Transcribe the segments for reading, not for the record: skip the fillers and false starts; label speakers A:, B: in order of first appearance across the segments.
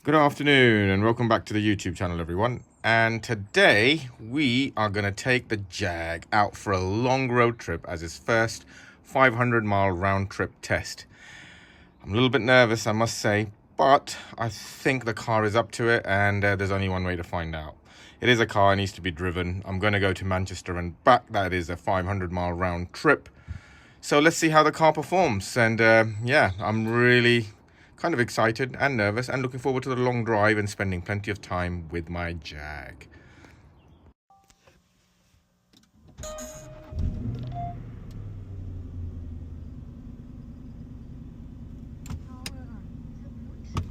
A: Good afternoon and welcome back to the YouTube channel, everyone. And today we are going to take the Jag out for a long road trip as his first 500-mile round trip test. I'm a little bit nervous, I must say, but I think the car is up to it, and there's only one way to find out. It is a car, it needs to be driven. I'm going to go to Manchester and back. That is a 500-mile round trip. So let's see how the car performs. And yeah, I'm really kind of excited and nervous and looking forward to the long drive and spending plenty of time with my Jag.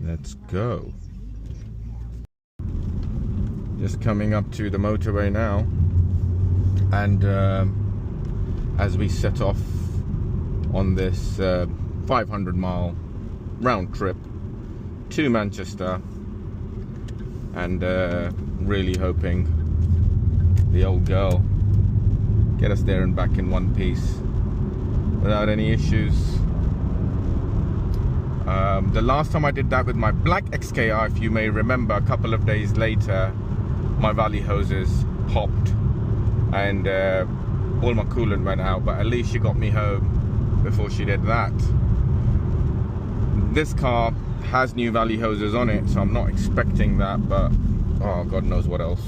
A: Let's go. Just coming up to the motorway now, and as we set off on this 500-mile round trip to Manchester, and really hoping the old girl get us there and back in one piece without any issues. The last time I did that with my black XKR, if you may remember, a couple of days later my valley hoses popped and all my coolant went out, but at least she got me home before she did that. This car has new valley hoses on it, so I'm not expecting that, but oh, God knows what else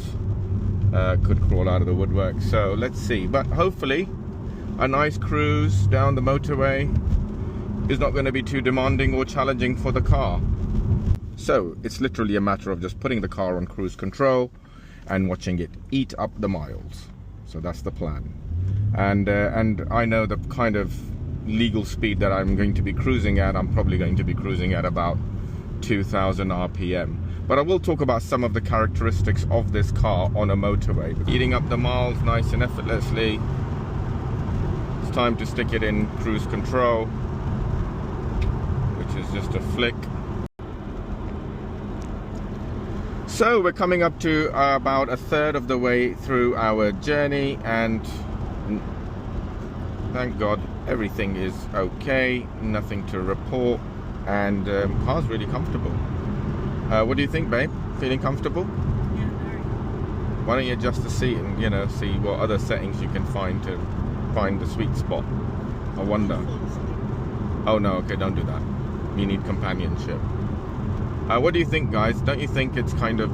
A: could crawl out of the woodwork. So let's see, but hopefully a nice cruise down the motorway is not going to be too demanding or challenging for the car. So it's literally a matter of just putting the car on cruise control and watching it eat up the miles. So that's the plan. And I know the kind of legal speed that I'm going to be cruising at. I'm probably going to be cruising at about 2,000 RPM. But I will talk about some of the characteristics of this car on a motorway. Eating up the miles nice and effortlessly. It's time to stick it in cruise control, which is just a flick. So we're coming up to about a third of the way through our journey, and thank God everything is okay, nothing to report, and car's really comfortable. What do you think, babe? Feeling comfortable?
B: Yeah, very.
A: Why don't you adjust the seat and, you know, see what other settings you can find to find the sweet spot? I wonder. Oh no, okay, don't do that. You need companionship. What do you think, guys? Don't you think it's kind of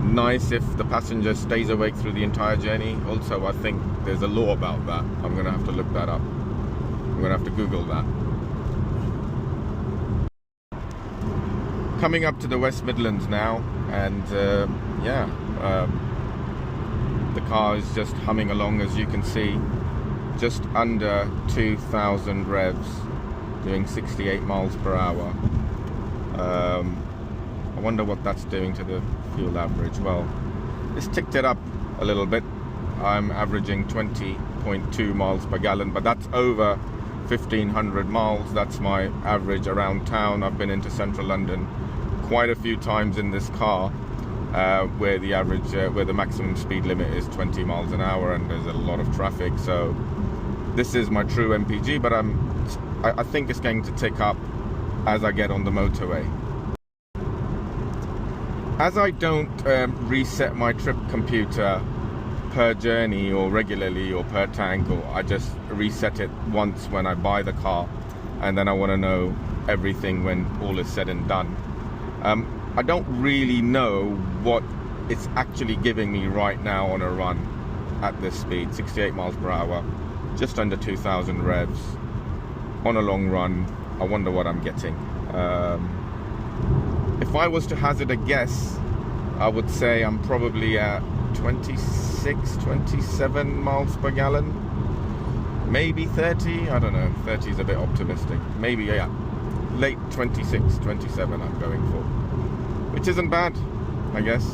A: nice if the passenger stays awake through the entire journey? Also, I think there's a law about that. I'm gonna have to look that up. I'm gonna have to Google that. Coming up to the West Midlands now, and yeah, the car is just humming along, as you can see, just under 2,000 revs, doing 68 miles per hour. I wonder what that's doing to the fuel average. Well, it's ticked it up a little bit. I'm averaging 20.2 miles per gallon, but that's over 1,500 miles. That's my average around town. I've been into central London quite a few times in this car, where the average, where the maximum speed limit is 20 miles an hour, and there's a lot of traffic. So this is my true MPG, but I think it's going to tick up as I get on the motorway. As I don't reset my trip computer per journey or regularly or per tank, or I just reset it once when I buy the car, and then I want to know everything when all is said and done. I don't really know what it's actually giving me right now on a run at this speed, 68 miles per hour, just under 2,000 revs on a long run. I wonder what I'm getting. If I was to hazard a guess, I would say I'm probably at 26, 27 miles per gallon, maybe 30. I don't know, 30 is a bit optimistic. Maybe, yeah, late 26, 27 I'm going for, which isn't bad, I guess.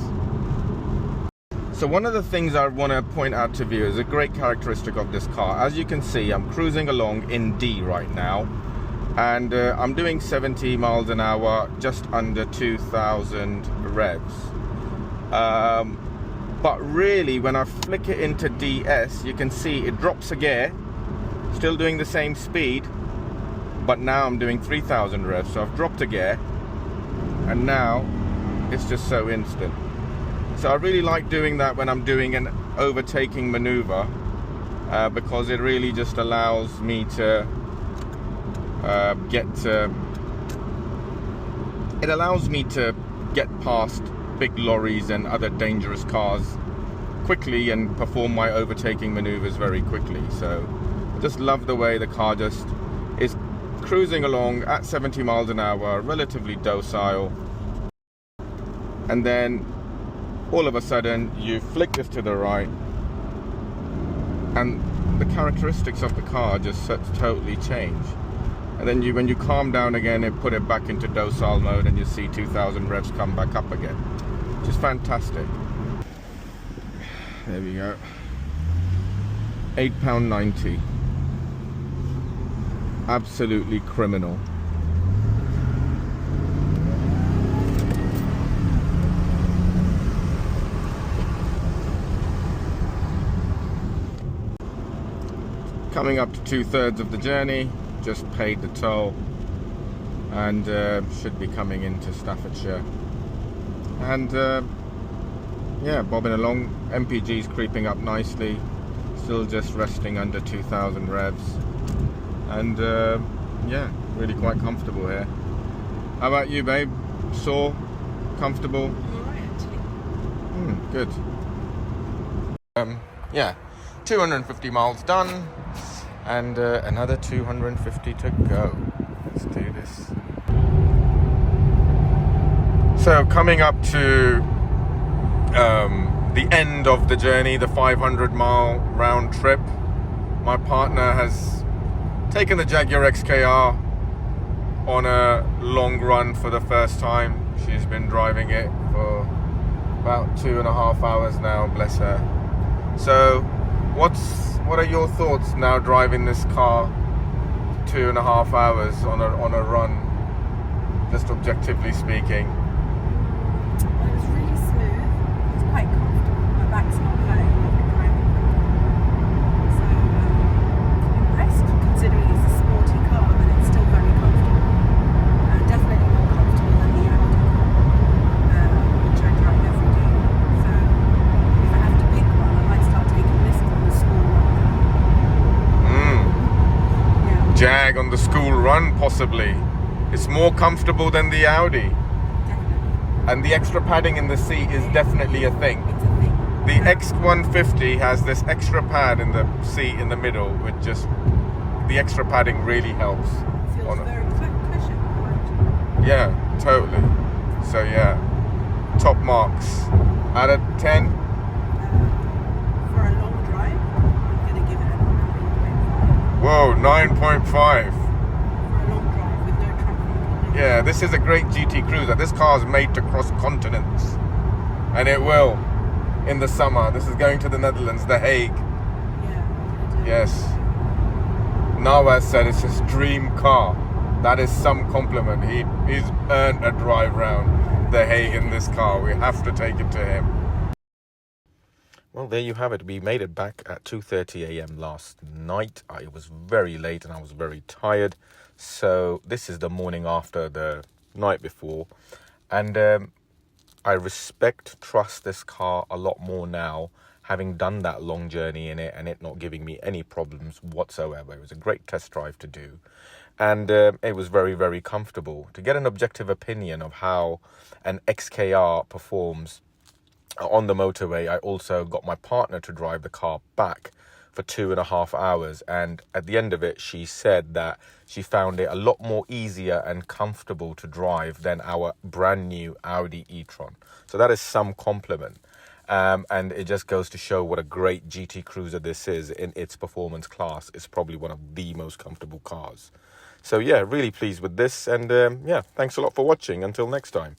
A: So one of the things I want to point out to viewers, a great characteristic of this car, as you can see, I'm cruising along in D right now, and I'm doing 70 miles an hour, just under 2,000 revs. But really, when I flick it into DS, you can see it drops a gear, still doing the same speed, but now I'm doing 3,000 revs, so I've dropped a gear, and now it's just so instant. So I really like doing that when I'm doing an overtaking maneuver, because it really just allows me to get past big lorries and other dangerous cars quickly and perform my overtaking maneuvers very quickly. So I just love the way the car just is cruising along at 70 miles an hour, relatively docile, and then all of a sudden you flick this to the right and the characteristics of the car just totally change. And then when you calm down again and put it back into docile mode, and you see 2,000 revs come back up again, which is fantastic. There we go. £8.90. Absolutely criminal. Coming up to 2/3 of the journey. Just paid the toll, and should be coming into Staffordshire, and yeah, bobbing along. MPG's creeping up nicely, still just resting under 2,000 revs, and yeah, really quite comfortable here. How about you, babe? Sore? Comfortable?
B: Alright, actually.
A: Good. Yeah, 250 miles done. And another 250 to go. Let's do this. So coming up to the end of the journey, the 500-mile round trip, my partner has taken the Jaguar XKR on a long run for the first time. She's been driving it for about 2.5 hours now, bless her. So what are your thoughts now driving this car 2.5 hours on a run, just objectively speaking?
B: Well, it was really smooth. It was quite comfortable. My back's not hurting after driving. So impressed, considering it's a sporty car, but it's still very comfortable. Definitely more comfortable than the Audi, which I drive every day. So if I have to pick one, I might start taking this on the school run.
A: Jag on the school run, possibly. It's more comfortable than the Audi.
B: Definitely.
A: And the extra padding in the seat is definitely a thing.
B: It's a thing.
A: The X150 has this extra pad in the seat in the middle, which just, the extra padding really helps.
B: Feels very cushioned, right?
A: Yeah, totally. So yeah, top marks. Out of 10?
B: For a long drive, I'm going to give it a 9.5.
A: Whoa, 9.5.
B: For a long drive with no traffic.
A: Yeah, this is a great GT cruiser. This car is made to cross continents, and it will in the summer. This is going to the Netherlands, The Hague.
B: Yeah.
A: Yes. Nawaz said it's his dream car. That is some compliment. He's earned a drive round The Hague in this car. We have to take it to him. Well, there you have it. We made it back at 2:30 a.m. last night. It was very late and I was very tired. So this is the morning after the night before. And I trust this car a lot more now, having done that long journey in it and it not giving me any problems whatsoever. It was a great test drive to do. And it was very, very comfortable. To get an objective opinion of how an XKR performs on the motorway, I also got my partner to drive the car back for 2.5 hours, and at the end of it she said that she found it a lot more easier and comfortable to drive than our brand new Audi e-tron. So that is some compliment, and it just goes to show what a great GT cruiser this is in its performance class. It's probably one of the most comfortable cars. So yeah, really pleased with this, and yeah, thanks a lot for watching. Until next time.